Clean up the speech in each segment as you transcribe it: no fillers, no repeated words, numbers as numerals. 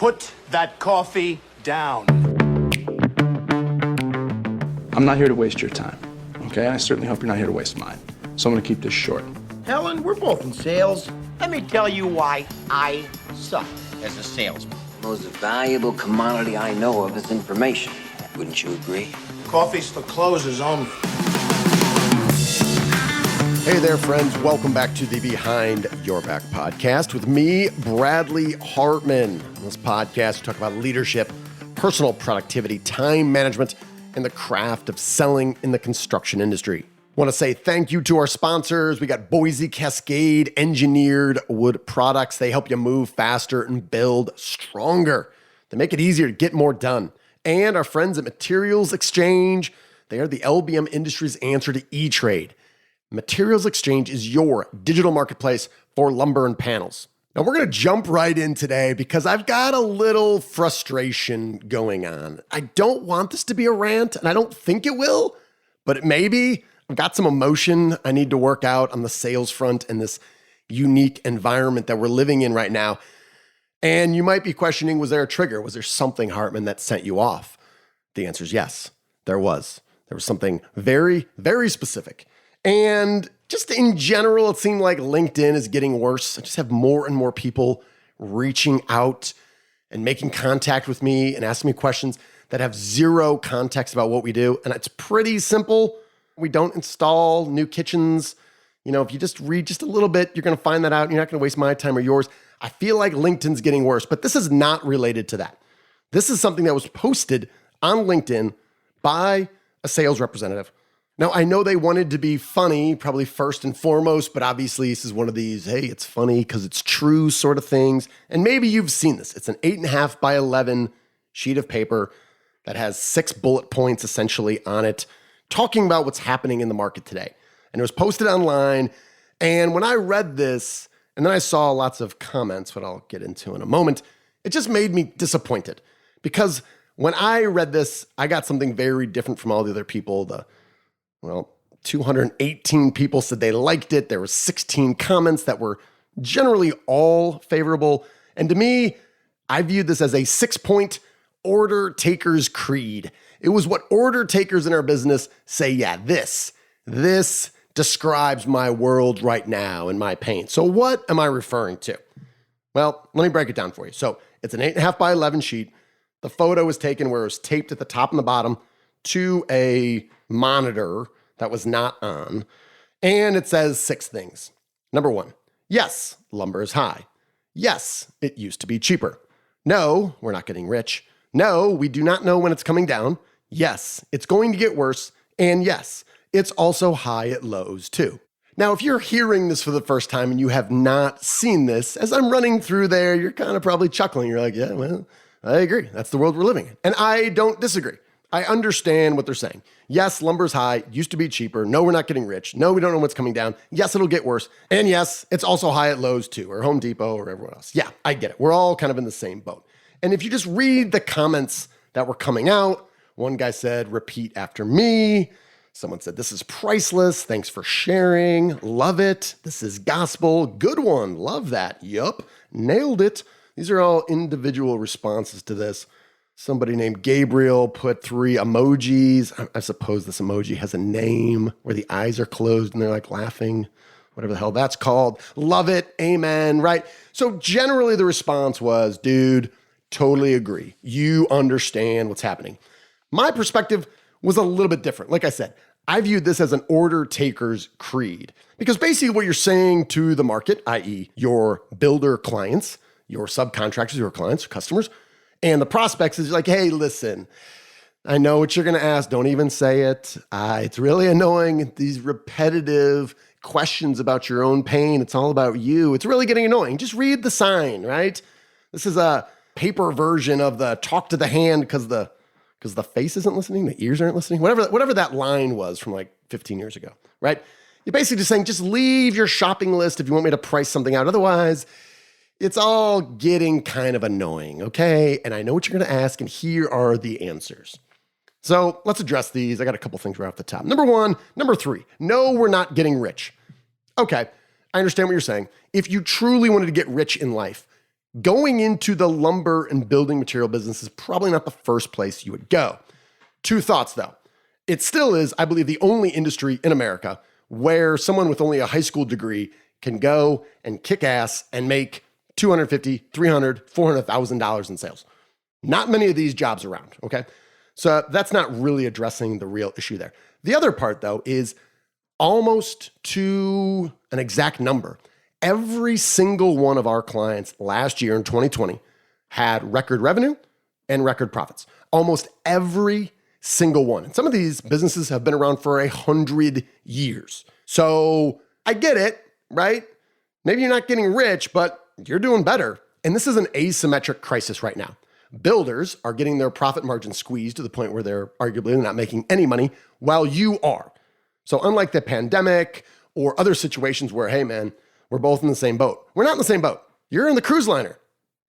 Put that coffee down. I'm not here to waste your time, okay? I certainly hope you're not here to waste mine. So I'm gonna keep this short. Helen, we're both in sales. Let me tell you why I suck as a salesman. The most valuable commodity I know of is information. Wouldn't you agree? Coffee's for closers only. Hey there, friends. Welcome back to the Behind Your Back podcast with me, Bradley Hartmann. In this podcast, we talk about leadership, personal productivity, time management, and the craft of selling in the construction industry. I want to say thank you to our sponsors. We got Boise Cascade Engineered Wood Products. They help you move faster and build stronger. They make it easier to get more done. And our friends at Materials Exchange, they are the LBM industry's answer to E-Trade. Materials Exchange is your digital marketplace for lumber and panels. Now, we're going to jump right in today because I've got a little frustration going on. I don't want this to be a rant, and I don't think it will, but it may be. I've got some emotion I need to work out on the sales front in this unique environment that we're living in right now. And you might be questioning, was there a trigger? Was there something, Hartmann, that sent you off? The answer is yes, there was. There was something very, very specific. And just in general, it seemed like LinkedIn is getting worse. I just have more and more people reaching out and making contact with me and asking me questions that have zero context about what we do. And it's pretty simple. We don't install new kitchens. You know, if you just read just a little bit, you're going to find that out. You're not going to waste my time or yours. I feel like LinkedIn's getting worse, but this is not related to that. This is something that was posted on LinkedIn by a sales representative. Now, I know they wanted to be funny, probably first and foremost, but obviously this is one of these, hey, it's funny because it's true sort of things. And maybe you've seen this. It's an 8.5 by 11 sheet of paper that has 6 bullet points essentially on it, talking about what's happening in the market today. And it was posted online. And when I read this, and then I saw lots of comments, what I'll get into in a moment, it just made me disappointed. Because when I read this, I got something very different from all the other people. 218 people said they liked it. There were 16 comments that were generally all favorable. And to me, I viewed this as a 6-point order taker's creed. It was what order takers in our business say, yeah, this describes my world right now and my pain. So what am I referring to? Well, let me break it down for you. So it's an 8.5 by 11 sheet. The photo was taken where it was taped at the top and the bottom to a monitor that was not on. And it says 6 things. Number 1, yes, lumber is high. Yes, it used to be cheaper. No, we're not getting rich. No, we do not know when it's coming down. Yes, it's going to get worse. And yes, it's also high at lows too. Now, if you're hearing this for the first time and you have not seen this, as I'm running through there, you're kind of probably chuckling. You're like, yeah, well, I agree. That's the world we're living in. And I don't disagree. I understand what they're saying. Yes, lumber's high, used to be cheaper. No, we're not getting rich. No, we don't know what's coming down. Yes, it'll get worse. And yes, it's also high at Lowe's too, or Home Depot, or everyone else. Yeah, I get it. We're all kind of in the same boat. And if you just read the comments that were coming out, one guy said, repeat after me. Someone said, this is priceless. Thanks for sharing. Love it. This is gospel. Good one. Love that. Yup. Nailed it. These are all individual responses to this. Somebody named Gabriel put 3 emojis. I suppose this emoji has a name where the eyes are closed and they're like laughing, whatever the hell that's called. Love it. Amen. Right? So generally the response was, dude, totally agree. You understand what's happening. My perspective was a little bit different. Like I said, I viewed this as an order taker's creed because basically what you're saying to the market, i.e. your builder clients, your subcontractors, your clients, your customers, and the prospects is like, hey, listen, I know what you're going to ask. Don't even say it. It's really annoying. These repetitive questions about your own pain. It's all about you. It's really getting annoying. Just read the sign, right? This is a paper version of the talk to the hand because the face isn't listening, the ears aren't listening, whatever that line was from like 15 years ago, right? You're basically just saying, just leave your shopping list if you want me to price something out. Otherwise, it's all getting kind of annoying, okay? And I know what you're going to ask, and here are the answers. So let's address these. I got a couple things right off the top. Number 3, no, we're not getting rich. Okay, I understand what you're saying. If you truly wanted to get rich in life, going into the lumber and building material business is probably not the first place you would go. Two thoughts though. It still is, I believe, the only industry in America where someone with only a high school degree can go and kick ass and make $250,000, $300,000, $400,000 in sales. Not many of these jobs around, okay? So that's not really addressing the real issue there. The other part though is almost to an exact number. Every single one of our clients last year in 2020 had record revenue and record profits. Almost every single one. And some of these businesses have been around for 100 years. So I get it, right? Maybe you're not getting rich, but you're doing better. And this is an asymmetric crisis right now. Builders are getting their profit margin squeezed to the point where they're arguably not making any money, while you are. So unlike the pandemic or other situations where, hey man, we're both in the same boat. We're not in the same boat. You're in the cruise liner.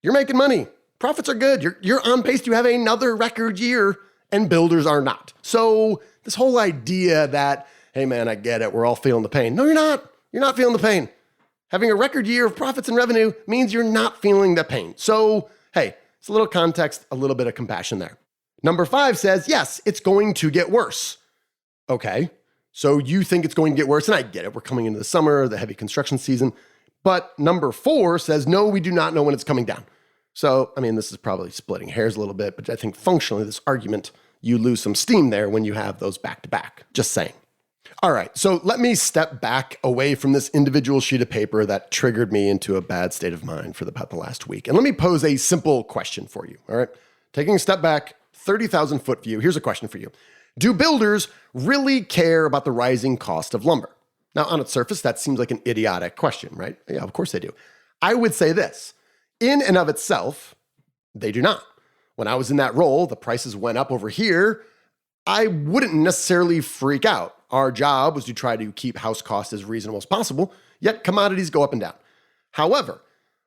You're making money. Profits are good. You're on pace to have another record year, and builders are not. So this whole idea that, hey man, I get it, we're all feeling the pain. No, you're not. You're not feeling the pain. Having a record year of profits and revenue means you're not feeling the pain. So, hey, it's a little context, a little bit of compassion there. Number 5 says, yes, it's going to get worse. Okay, so you think it's going to get worse, and I get it. We're coming into the summer, the heavy construction season. But number 4 says, no, we do not know when it's coming down. So, I mean, this is probably splitting hairs a little bit, but I think functionally this argument, you lose some steam there when you have those back to back. Just saying. All right, so let me step back away from this individual sheet of paper that triggered me into a bad state of mind for about the last week. And let me pose a simple question for you, all right? Taking a step back, 30,000 foot view, here's a question for you. Do builders really care about the rising cost of lumber? Now, on its surface, that seems like an idiotic question, right? Yeah, of course they do. I would say this. In and of itself, they do not. When I was in that role, the prices went up over here. I wouldn't necessarily freak out. Our job was to try to keep house costs as reasonable as possible, yet commodities go up and down. However,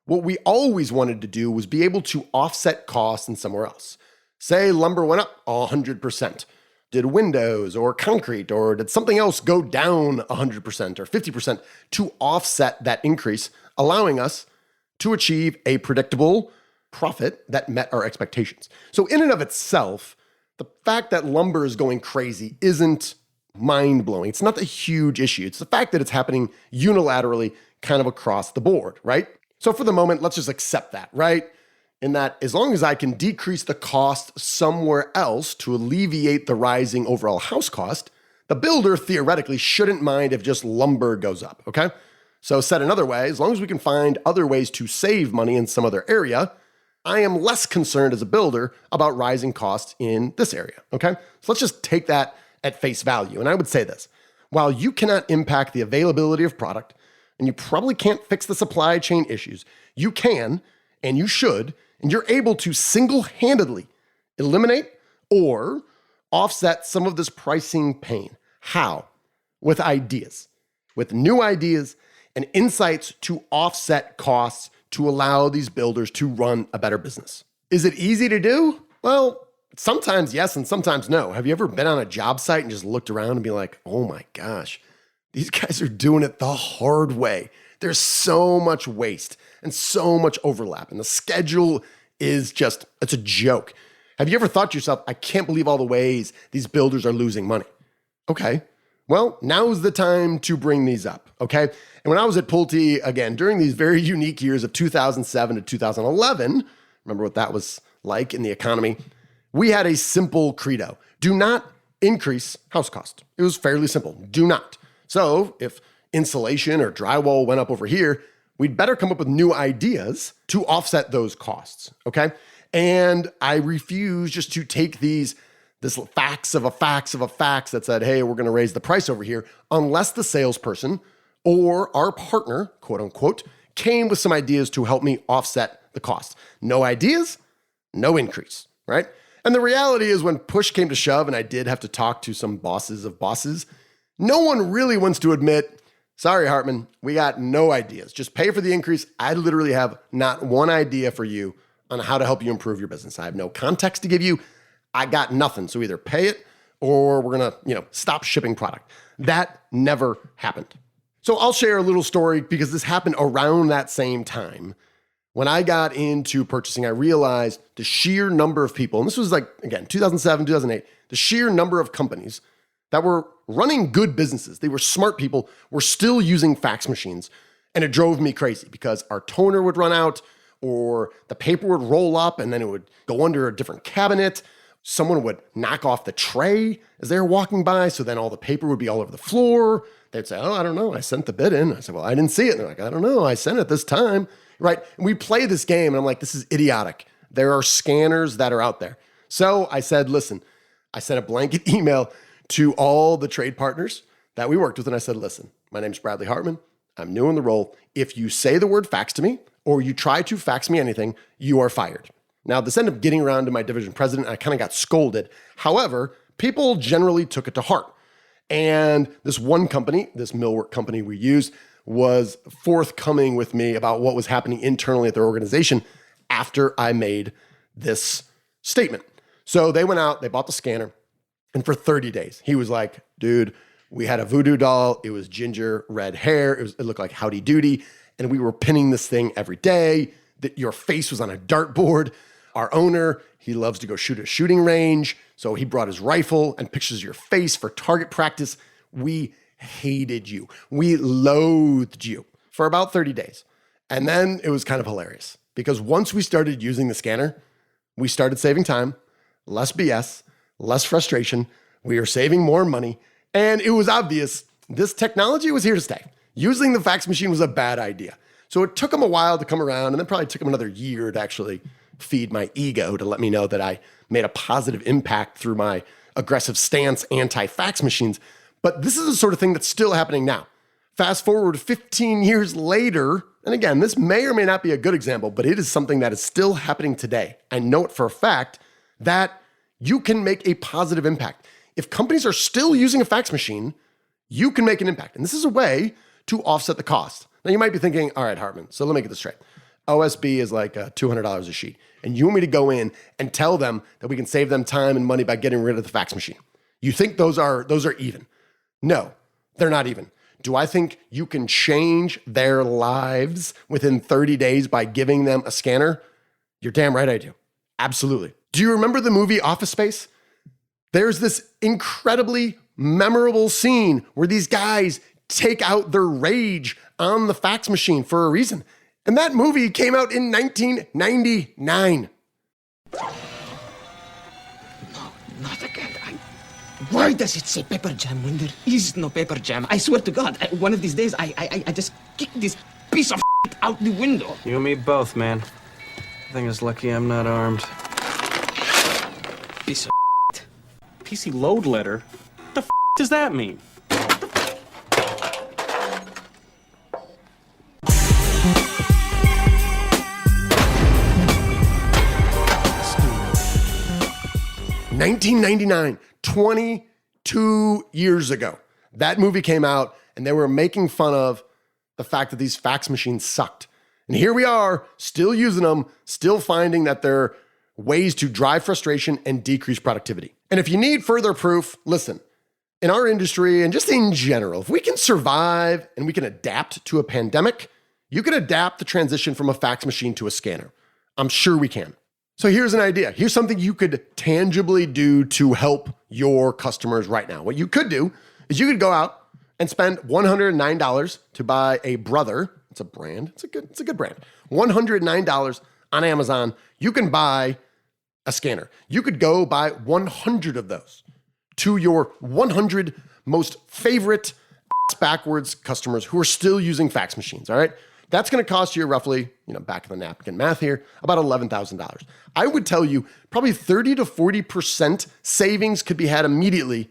what we always wanted to do was be able to offset costs in somewhere else. Say lumber went up 100%. Did windows or concrete or did something else go down 100% or 50% to offset that increase, allowing us to achieve a predictable profit that met our expectations. So in and of itself, the fact that lumber is going crazy isn't mind-blowing. It's not a huge issue. It's the fact that it's happening unilaterally kind of across the board, right? So for the moment, let's just accept that, right? In that as long as I can decrease the cost somewhere else to alleviate the rising overall house cost, the builder theoretically shouldn't mind if just lumber goes up, okay? So said another way, as long as we can find other ways to save money in some other area, I am less concerned as a builder about rising costs in this area, okay? So let's just take that at face value. And I would say this, while you cannot impact the availability of product, and you probably can't fix the supply chain issues, you can, and you should, and you're able to single-handedly eliminate or offset some of this pricing pain. How? With ideas, with new ideas and insights to offset costs to allow these builders to run a better business. Is it easy to do? Well, sometimes yes and sometimes no. Have you ever been on a job site and just looked around and be like, oh my gosh, these guys are doing it the hard way. There's so much waste and so much overlap, and the schedule is just, it's a joke. Have you ever thought to yourself, I can't believe all the ways these builders are losing money? Okay, well, now's the time to bring these up, okay? And when I was at Pulte, again, during these very unique years of 2007 to 2011, remember what that was like in the economy? We had a simple credo. Do not increase house cost. It was fairly simple. Do not. So if insulation or drywall went up over here, we'd better come up with new ideas to offset those costs, okay? And I refuse just to take this fax of a fax that said, hey, we're gonna raise the price over here, unless the salesperson or our partner, quote unquote, came with some ideas to help me offset the cost. No ideas, no increase, right? And the reality is when push came to shove and I did have to talk to some bosses of bosses, no one really wants to admit, sorry, Hartmann, we got no ideas. Just pay for the increase. I literally have not one idea for you on how to help you improve your business. I have no context to give you. I got nothing. So either pay it or we're gonna, stop shipping product. That never happened. So I'll share a little story because this happened around that same time When I got into purchasing, I realized the sheer number of people, and this was like, again, 2007, 2008, the sheer number of companies that were running good businesses, they were smart people, were still using fax machines. And it drove me crazy because our toner would run out or the paper would roll up and then it would go under a different cabinet. Someone would knock off the tray as they were walking by. So then all the paper would be all over the floor. They'd say, oh, I don't know. I sent the bid in. I said, well, I didn't see it. And they're like, I don't know. I sent it this time. Right. And we play this game and I'm like, this is idiotic. There are scanners that are out there. So I said, listen, I sent a blanket email to all the trade partners that we worked with. And I said, listen, my name's Bradley Hartmann. I'm new in the role. If you say the word fax to me or you try to fax me anything, you are fired. Now, this ended up getting around to my division president. And I kind of got scolded. However, people generally took it to heart. And this one company, this millwork company we used, was forthcoming with me about what was happening internally at their organization after I made this statement. So they went out, they bought the scanner, and for 30 days, he was like, dude, we had a voodoo doll. It was ginger red hair. It looked like Howdy Doody. And we were pinning this thing every day. That your face was on a dartboard. Our owner, he loves to go shoot at a shooting range. So he brought his rifle and pictures of your face for target practice. We hated you. We loathed you for about 30 days. And then it was kind of hilarious because once we started using the scanner, we started saving time, less BS, less frustration. We were saving more money. And it was obvious this technology was here to stay. Using the fax machine was a bad idea. So it took them a while to come around, and then probably took them another year to actually feed my ego to let me know that I made a positive impact through my aggressive stance anti-fax machines. But this is the sort of thing that's still happening now. Fast forward 15 years later, and again, this may or may not be a good example, but it is something that is still happening today. I know it for a fact that you can make a positive impact. If companies are still using a fax machine, you can make an impact. And this is a way to offset the cost. Now you might be thinking, all right, Hartmann, so let me get this straight. OSB is like $200 a sheet. And you want me to go in and tell them that we can save them time and money by getting rid of the fax machine. You think those are even? No, they're not even. Do I think you can change their lives within 30 days by giving them a scanner? You're damn right I do. Absolutely. Do you remember the movie Office Space? There's this incredibly memorable scene where these guys take out their rage on the fax machine for a reason. And that movie came out in 1999. No, not again. Why does it say pepper jam when there is no pepper jam? I swear to God, one of these days, I just kick this piece of out the window. You and me both, man. I think it's lucky I'm not armed. Piece of PC load letter? What the does that mean? $1999, 22 years ago. That movie came out and they were making fun of the fact that these fax machines sucked. And here we are, still using them, still finding that they're ways to drive frustration and decrease productivity. And if you need further proof, listen, in our industry and just in general, if we can survive and we can adapt to a pandemic, you can adapt the transition from a fax machine to a scanner. I'm sure we can. So here's an idea. Here's something you could tangibly do to help your customers right now. What you could do is you could go out and spend $109 to buy a Brother. It's a brand. It's a good brand. $109 on Amazon. You can buy a scanner. You could go buy 100 of those to your 100 most favorite backwards customers who are still using fax machines, all right? That's going to cost you roughly, back of the napkin math here, about $11,000. I would tell you probably 30 to 40% savings could be had immediately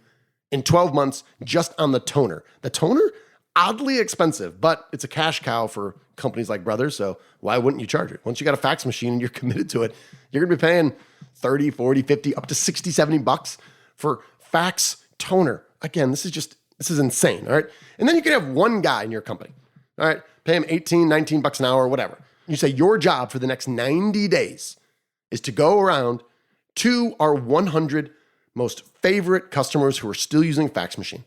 in 12 months just on the toner. The toner, oddly expensive, but it's a cash cow for companies like Brothers, so why wouldn't you charge it? Once you got a fax machine and you're committed to it, you're going to be paying 30, 40, 50, up to 60, 70 bucks for fax toner. Again, this is insane, all right? And then you can have one guy in your company, all right? Pay him 18, 19 bucks an hour, or whatever. You say your job for the next 90 days is to go around to our 100 most favorite customers who are still using fax machine.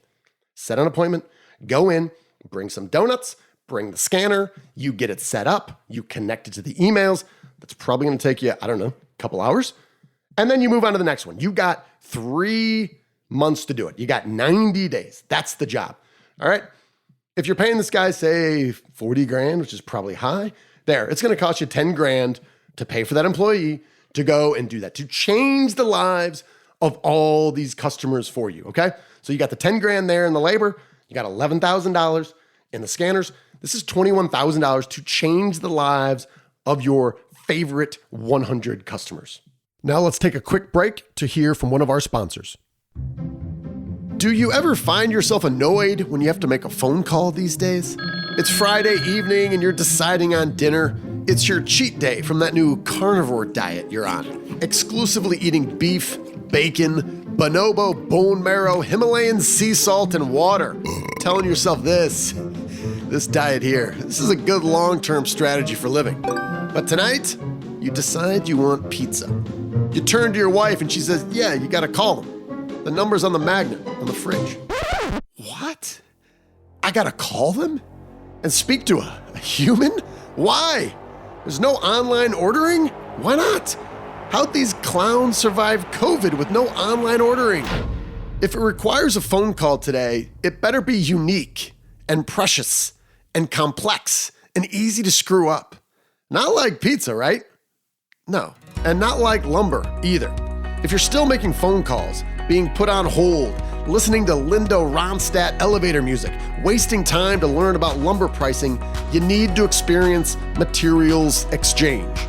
Set an appointment, go in, bring some donuts, bring the scanner, you get it set up, you connect it to the emails. That's probably going to take you, I don't know, a couple hours. And then you move on to the next one. You got 3 months to do it. You got 90 days. That's the job. All right. If you're paying this guy, say 40 grand, which is probably high, it's going to cost you 10 grand to pay for that employee to go and do that, to change the lives of all these customers for you. Okay. So you got the 10 grand there in the labor. You got $11,000 in the scanners. This is $21,000 to change the lives of your favorite 100 customers. Now let's take a quick break to hear from one of our sponsors. Do you ever find yourself annoyed when you have to make a phone call these days? It's Friday evening and you're deciding on dinner. It's your cheat day from that new carnivore diet you're on, exclusively eating beef, bacon, bonobo, bone marrow, Himalayan sea salt, and water. Telling yourself this diet here, this is a good long-term strategy for living. But tonight, you decide you want pizza. You turn to your wife and she says, yeah, you gotta call them. The number's on the magnet on the fridge. What? I gotta call them? And speak to a human? Why? There's no online ordering? Why not? How'd these clowns survive COVID with no online ordering? If it requires a phone call today, it better be unique and precious and complex and easy to screw up. Not like pizza, right? No, and not like lumber either. If you're still making phone calls, being put on hold, listening to Lindo Ronstadt elevator music, wasting time to learn about lumber pricing, you need to experience Materials Exchange.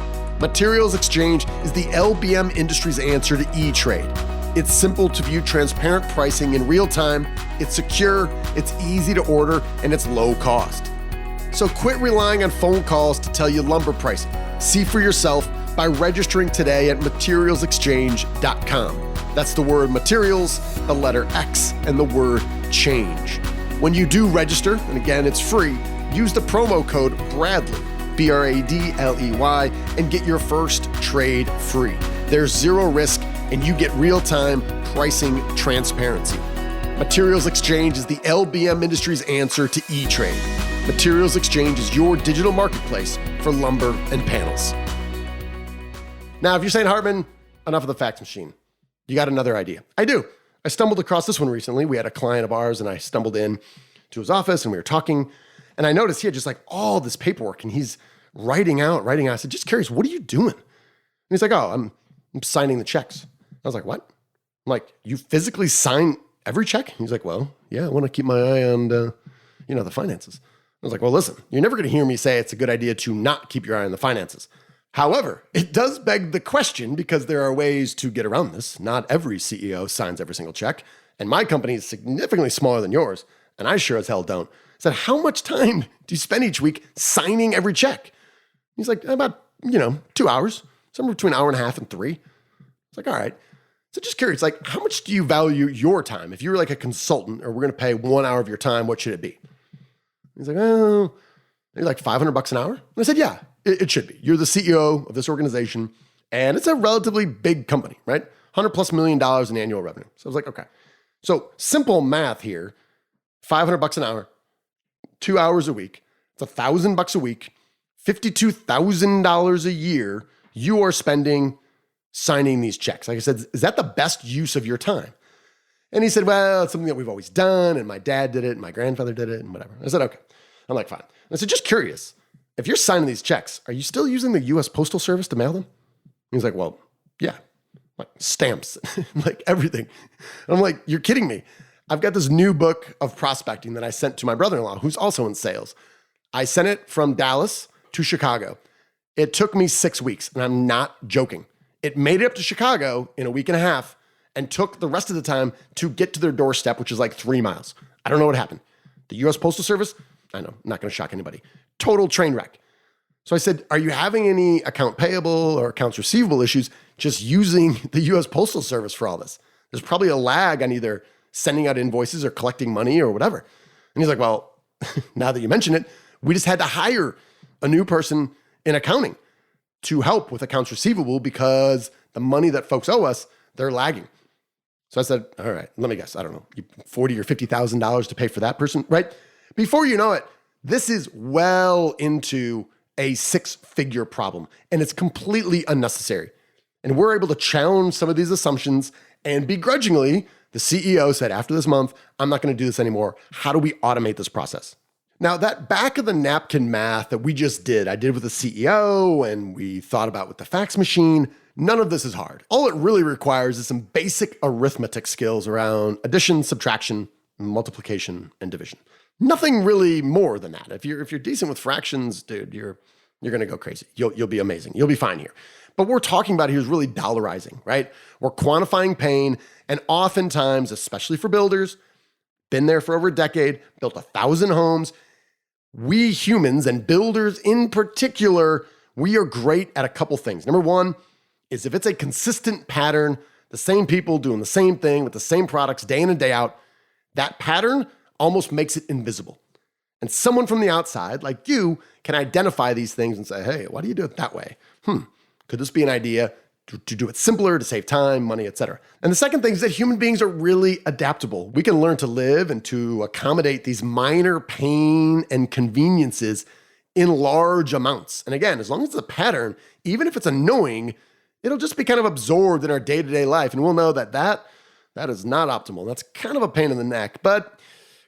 Materials Exchange is the LBM industry's answer to E-Trade. It's simple to view transparent pricing in real time, it's secure, it's easy to order, and it's low cost. So quit relying on phone calls to tell you lumber pricing. See for yourself by registering today at materialsexchange.com. That's the word materials, the letter X, and the word change. When you do register, and again, it's free, use the promo code BRADLEY, BRADLEY, and get your first trade free. There's zero risk, and you get real-time pricing transparency. Materials Exchange is the LBM industry's answer to E-Trade. Materials Exchange is your digital marketplace for lumber and panels. Now, if you're saying, Hartmann, enough of the fax machine, you got another idea. I do. I stumbled across this one recently. We had a client of ours, and I stumbled in to his office, and we were talking, and I noticed he had just like all this paperwork, and he's writing out. I said, just curious, what are you doing? And he's like, oh, I'm signing the checks. I was like, what? I'm like, you physically sign every check? He's like, well, yeah, I want to keep my eye on, the finances. I was like, well, listen, you're never going to hear me say it's a good idea to not keep your eye on the finances. However, it does beg the question because there are ways to get around this. Not every CEO signs every single check, and my company is significantly smaller than yours, and I sure as hell don't. I said, how much time do you spend each week signing every check? He's like, about, 2 hours, somewhere between an hour and a half and 3. It's like, all right. So just curious, like, how much do you value your time? If you were like a consultant or we're going to pay 1 hour of your time, what should it be? He's like, oh, maybe like $500 an hour. And I said, yeah, it should be. You're the CEO of this organization, and it's a relatively big company, right? $100+ million in annual revenue. So I was like, okay. So simple math here, $500 an hour, 2 hours a week. It's $1,000 a week, $52,000 a year you are spending signing these checks. Like I said, is that the best use of your time? And he said, well, it's something that we've always done, and my dad did it, and my grandfather did it, and whatever. I said, okay. I'm like, fine. And I said, just curious, if you're signing these checks, are you still using the U.S. Postal Service to mail them? He's like, well, yeah. Like stamps, like everything. And I'm like, you're kidding me. I've got this new book of prospecting that I sent to my brother-in-law, who's also in sales. I sent it from Dallas to Chicago. It took me 6 weeks, and I'm not joking. It made it up to Chicago in a week and a half and took the rest of the time to get to their doorstep, which is like 3 miles. I don't know what happened. The U.S. Postal Service, I know, I'm not going to shock anybody. Total train wreck. So I said, are you having any account payable or accounts receivable issues just using the U.S. Postal Service for all this? There's probably a lag on either sending out invoices or collecting money or whatever. And he's like, well, now that you mention it, we just had to hire a new person in accounting to help with accounts receivable because the money that folks owe us, they're lagging. So I said, all right, let me guess. I don't know, $40,000 or $50,000 to pay for that person, right? Before you know it, This is well into a six-figure problem, and it's completely unnecessary. And we're able to challenge some of these assumptions, and begrudgingly, the CEO said, after this month, I'm not going to do this anymore. How do we automate this process? Now, that back of the napkin math that we just did, I did with the CEO and we thought about with the fax machine, none of this is hard. All it really requires is some basic arithmetic skills around addition, subtraction, multiplication, and division. Nothing really more than that. If you're decent with fractions, dude, you're going to go crazy. You'll be amazing. You'll be fine here. But what we're talking about here is really dollarizing, right? We're quantifying pain, and oftentimes, especially for builders, been there for over a decade, built 1,000 homes. We humans, and builders in particular, we are great at a couple things. Number one is if it's a consistent pattern, the same people doing the same thing with the same products day in and day out, that pattern almost makes it invisible. And someone from the outside, like you, can identify these things and say, hey, why do you do it that way? Could this be an idea to do it simpler, to save time, money, etc.? And the second thing is that human beings are really adaptable. We can learn to live and to accommodate these minor pain and conveniences in large amounts. And again, as long as it's a pattern, even if it's annoying, it'll just be kind of absorbed in our day-to-day life. And we'll know that is not optimal. That's kind of a pain in the neck. But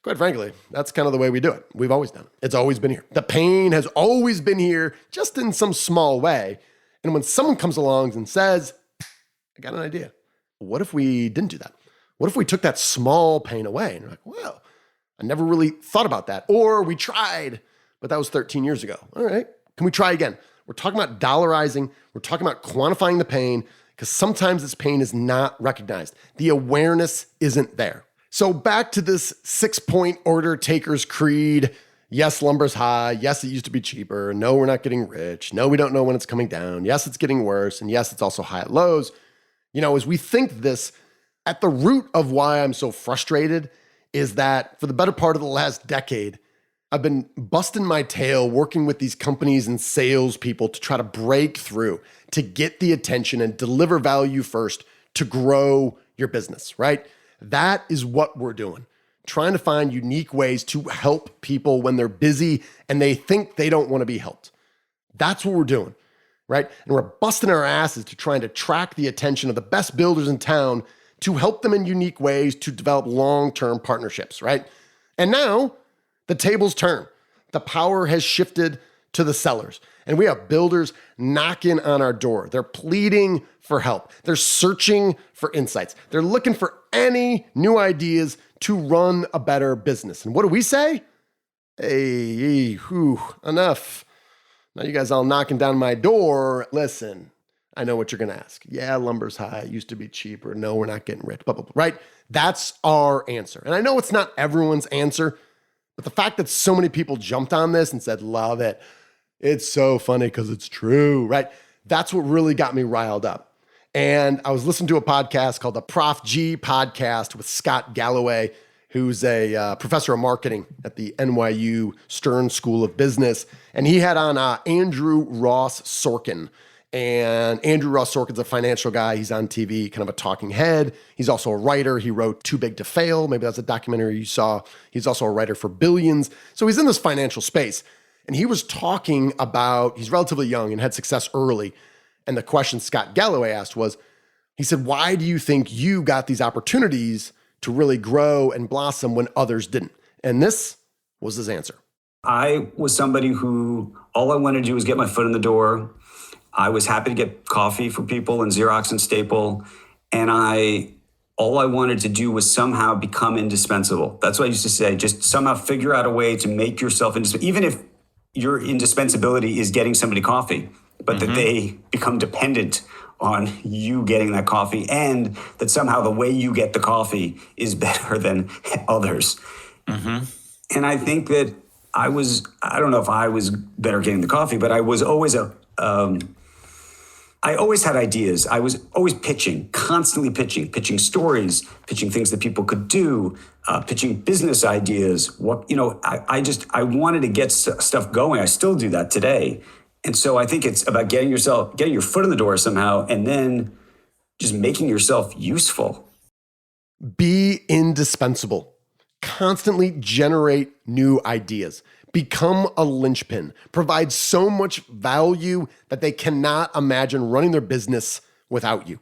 quite frankly, that's kind of the way we do it. We've always done it. It's always been here. The pain has always been here, just in some small way. And when someone comes along and says, I got an idea. What if we didn't do that? What if we took that small pain away? And you're like, well, I never really thought about that. Or we tried, but that was 13 years ago. All right, can we try again? We're talking about dollarizing. We're talking about quantifying the pain because sometimes this pain is not recognized. The awareness isn't there. So back to this 6-point order taker's creed. Yes, lumber's high. Yes, it used to be cheaper. No, we're not getting rich. No, we don't know when it's coming down. Yes, it's getting worse. And yes, it's also high at lows. As we think this, at the root of why I'm so frustrated is that for the better part of the last decade, I've been busting my tail working with these companies and salespeople to try to break through, to get the attention and deliver value first to grow your business, right? That is what we're doing. Trying to find unique ways to help people when they're busy and they think they don't want to be helped. That's what we're doing, right? And we're busting our asses to trying to track the attention of the best builders in town to help them in unique ways to develop long-term partnerships, right? And now the tables turn. The power has shifted to the sellers. And we have builders knocking on our door. They're pleading for help. They're searching for insights. They're looking for any new ideas to run a better business. And what do we say? Hey, enough. Now you guys all knocking down my door. Listen, I know what you're going to ask. Yeah, lumber's high. It used to be cheaper. No, we're not getting rich. Blah, blah, blah, right? That's our answer. And I know it's not everyone's answer, but the fact that so many people jumped on this and said, love it. It's so funny because it's true, right? That's what really got me riled up. And I was listening to a podcast called the Prof G Podcast with Scott Galloway, who's a professor of marketing at the NYU Stern School of Business. And he had on Andrew Ross Sorkin. And Andrew Ross Sorkin's a financial guy. He's on TV, kind of a talking head. He's also a writer. He wrote Too Big to Fail. Maybe that's a documentary you saw. He's also a writer for Billions. So he's in this financial space. And he was talking about, he's relatively young and had success early. And the question Scott Galloway asked was, he said, why do you think you got these opportunities to really grow and blossom when others didn't? And this was his answer. I was somebody who all I wanted to do was get my foot in the door. I was happy to get coffee for people and Xerox and Staple. And all I wanted to do was somehow become indispensable. That's what I used to say. Just somehow figure out a way to make yourself indispensable, even if your indispensability is getting somebody coffee, but that they become dependent on you getting that coffee and that somehow the way you get the coffee is better than others. And I think that I don't know if I was better getting the coffee, but I was always I always had ideas. I was always pitching, constantly pitching stories, pitching things that people could do, pitching business ideas. I wanted to get stuff going. I still do that today. And so I think it's about getting your foot in the door somehow, and then just making yourself useful. Be indispensable. Constantly generate new ideas. become a linchpin, provide so much value that they cannot imagine running their business without you.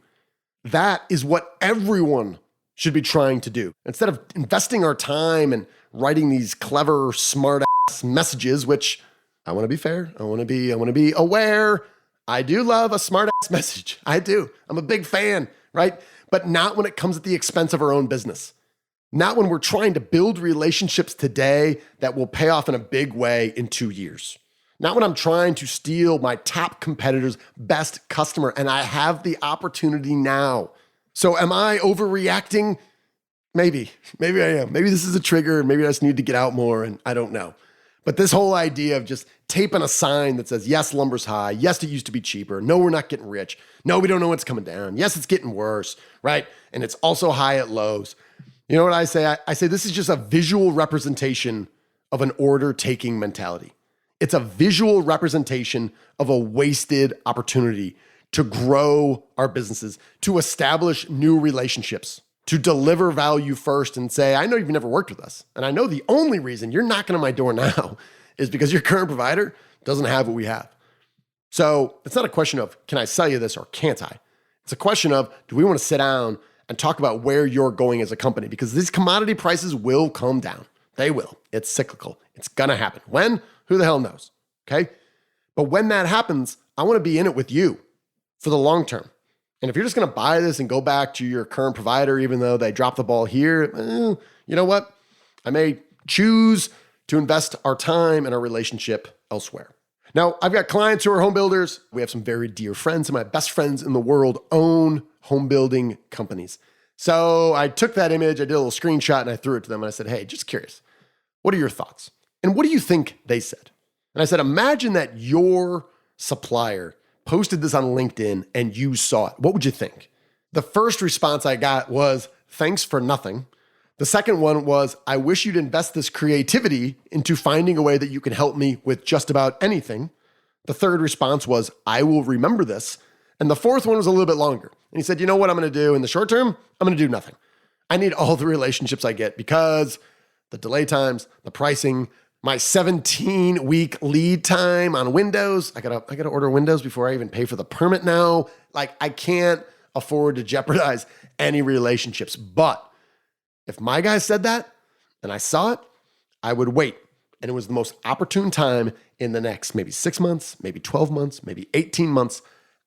That is what everyone should be trying to do. Instead of investing our time and writing these clever, smart-ass messages, which I want to be fair, I want to be aware. I do love a smart-ass message. I do. I'm a big fan, right? But not when it comes at the expense of our own business. Not when we're trying to build relationships today that will pay off in a big way in 2 years. Not when I'm trying to steal my top competitor's best customer and I have the opportunity now. So am I overreacting? Maybe I am. Maybe this is a trigger and maybe I just need to get out more and I don't know. But this whole idea of just taping a sign that says, yes, lumber's high. Yes, it used to be cheaper. No, we're not getting rich. No, we don't know what's coming down. Yes, it's getting worse, right? And it's also high at lows. You know what I say? I say this is just a visual representation of an order-taking mentality. It's a visual representation of a wasted opportunity to grow our businesses, to establish new relationships, to deliver value first and say, I know you've never worked with us. And I know the only reason you're knocking on my door now is because your current provider doesn't have what we have. So it's not a question of, can I sell you this or can't I? It's a question of, do we want to sit down and talk about where you're going as a company? Because these commodity prices will come down. They will. It's cyclical. It's going to happen. When? Who the hell knows? Okay? But when that happens, I want to be in it with you for the long term. And if you're just going to buy this and go back to your current provider, even though they dropped the ball here, you know what? I may choose to invest our time and our relationship elsewhere. Now, I've got clients who are home builders. We have some very dear friends, and my best friends in the world own home building companies. So I took that image, I did a little screenshot, and I threw it to them. And I said, hey, just curious, what are your thoughts? And what do you think they said? And I said, imagine that your supplier posted this on LinkedIn and you saw it. What would you think? The first response I got was, thanks for nothing. The second one was, I wish you'd invest this creativity into finding a way that you can help me with just about anything. The third response was, I will remember this. And the fourth one was a little bit longer. And he said, you know what I'm going to do in the short term? I'm going to do nothing. I need all the relationships I get because the delay times, the pricing, my 17-week lead time on Windows. I gotta order Windows before I even pay for the permit now. Like, I can't afford to jeopardize any relationships. But if my guy said that and I saw it, I would wait. And it was the most opportune time in the next maybe 6 months, maybe 12 months, maybe 18 months.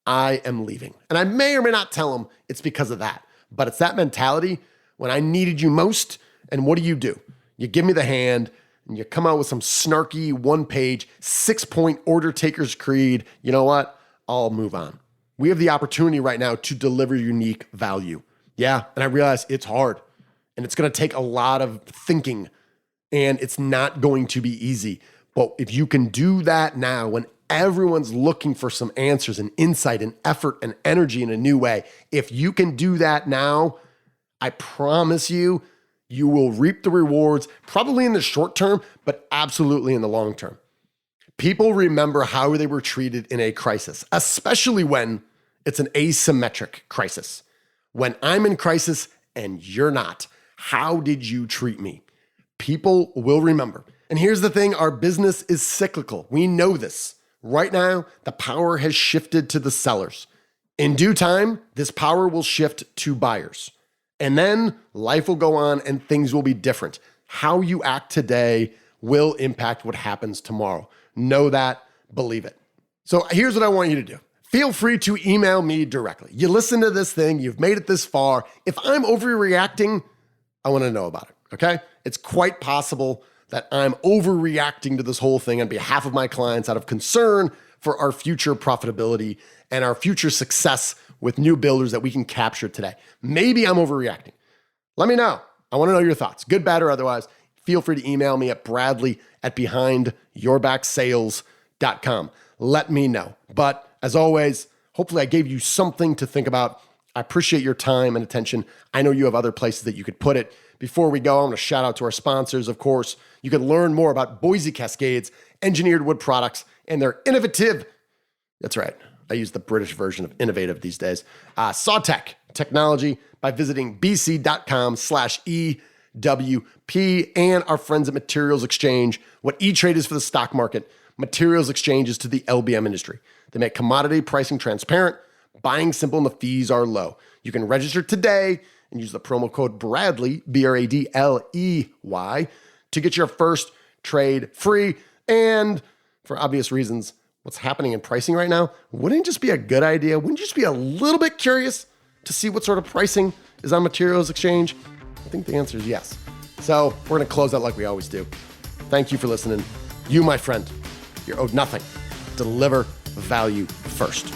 I am leaving. And I may or may not tell him it's because of that. But it's that mentality when I needed you most. And what do? You give me the hand and you come out with some snarky 1-page, 6-point order taker's creed. You know what? I'll move on. We have the opportunity right now to deliver unique value. Yeah, and I realize it's hard and it's going to take a lot of thinking and it's not going to be easy. But if you can do that now when everyone's looking for some answers and insight and effort and energy in a new way, if you can do that now, I promise you, you will reap the rewards, probably in the short term, but absolutely in the long term. People remember how they were treated in a crisis, especially when it's an asymmetric crisis. When I'm in crisis and you're not, how did you treat me? People will remember. And here's the thing, our business is cyclical. We know this. Right now, the power has shifted to the sellers. In due time, this power will shift to buyers. And then life will go on and things will be different. How you act today will impact what happens tomorrow. Know that, believe it. So here's what I want you to do. Feel free to email me directly. You listen to this thing, you've made it this far. If I'm overreacting, I want to know about it, okay? It's quite possible that I'm overreacting to this whole thing on behalf of my clients out of concern for our future profitability and our future success with new builders that we can capture today. Maybe I'm overreacting. Let me know. I want to know your thoughts, good, bad, or otherwise. Feel free to email me at bradley@behindyourbacksales.com. Let me know. But as always, hopefully I gave you something to think about. I appreciate your time and attention. I know you have other places that you could put it. Before we go, I want to shout out to our sponsors, of course. You can learn more about Boise Cascade's engineered wood products and their innovative, that's right, I use the British version of innovative these days, SawTech technology by visiting bc.com/e WP, and our friends at Materials Exchange. What E-Trade is for the stock market, Materials Exchange is to the LBM industry. They make commodity pricing transparent, buying simple, and the fees are low. You can register today and use the promo code Bradley, BRADLEY, to get your first trade free. And for obvious reasons, what's happening in pricing right now, wouldn't it just be a good idea? Wouldn't you just be a little bit curious to see what sort of pricing is on Materials Exchange? I think the answer is yes. So we're going to close out like we always do. Thank you for listening. You, my friend, you're owed nothing. Deliver value first.